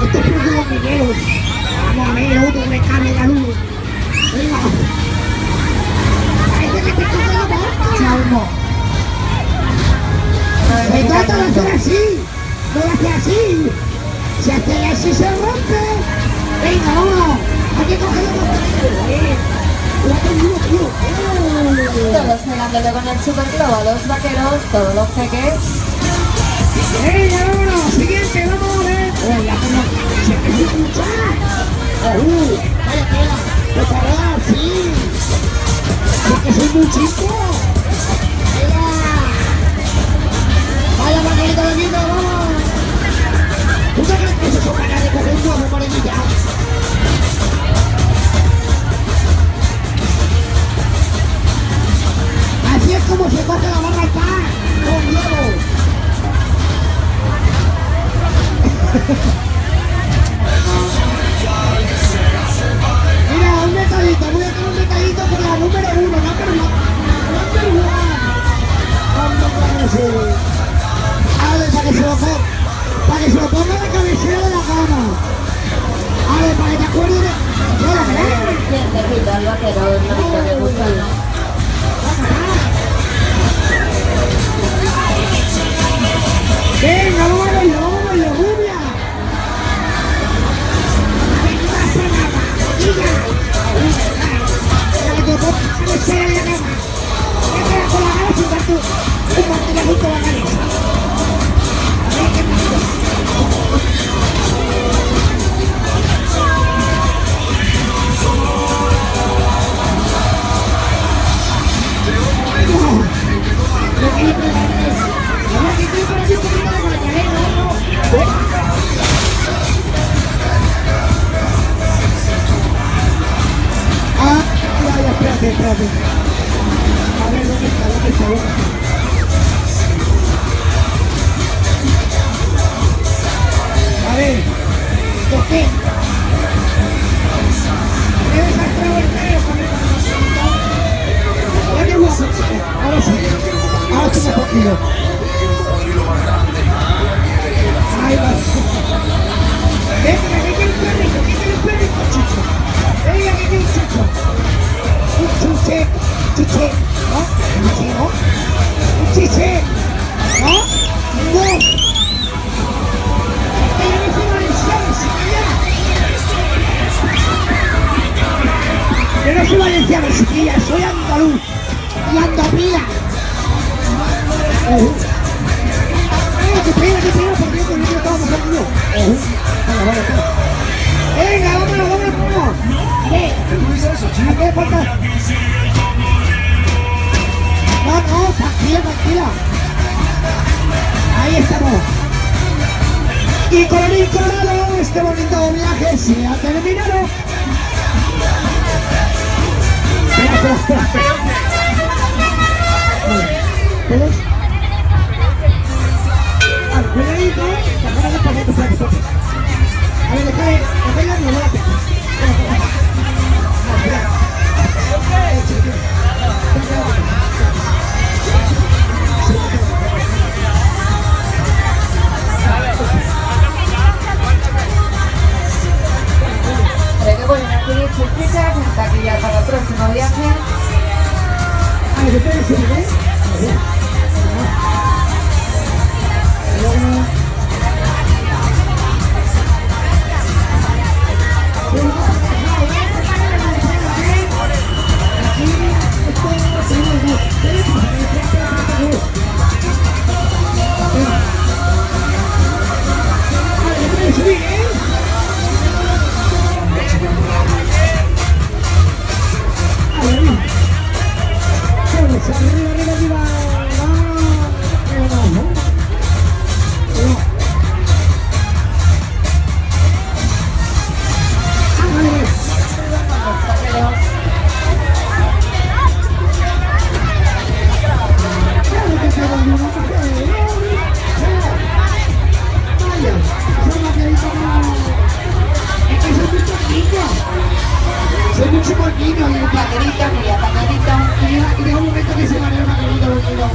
Esto es por los mineros. Vamos a ver, otro recargue la luz. Venga. Parece que te coge la boca. Chalmo. Se trata de hacer así. No lo hace así. Si hace así se rompe. Venga, vámonos. Hay que coger la boca. Todos pegándole con el super globo a los vaqueros, todos los peques. ¡Venga, vámonos! Siguiente, vamos a ver. ¡Hola, cómo se me escucha! ¡Vaya tela! ¡Preparad, sí! ¡Es que soy muy chico! ¡Venga! ¡Vaya, vaquerito de vino, vamos! ¿Tú te crees que eso son ganas de coger un huevo morenilla? Así es como se coge la barra al pan, con huevo. Mira, un detallito, voy a tener un detallito por la número 1, no por la número 1. Vamos a ver. A ver, para que se lo ponga de cabecera de la cama. A ver, para que te acuerdes de... ¿Quién te quita al vaquero? No te gusta. Venga, vamos a verlo, rubia. Espérate. A ver, ¿dónde está? A ver, ¿por qué? Debes hacer el pelo con el... Ya que guapo, ahora sí. Ahora sí me he cogido. Ahí va. Venga, que quiere un perrito, chico. Venga, que quiere un chico. Chuche, ¿no? Un chiche, ¿no? No. Yo no soy valenciano, chiquilla. Yo no soy valenciano, chiquilla, soy andaluz. Y andapila. Te pega, porque yo te estaba pasando yo. Venga, vámonos. ¿A qué falta? No, tranquila. Ahí estamos. Y colorín colorado, este bonito viaje se ha terminado. Espera. ¿Todos? Cuidadito, espérate. A ver, déjale mi bola. Creo que pueden adquirir sus fichas en taquilla para el próximo viaje. A ver, espérate. Soy mucho más niño y vaquerita, muy apañadita. Y de un momento que se va a ver una vaquerita bonito.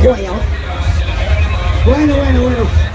Bueno, bueno, bueno.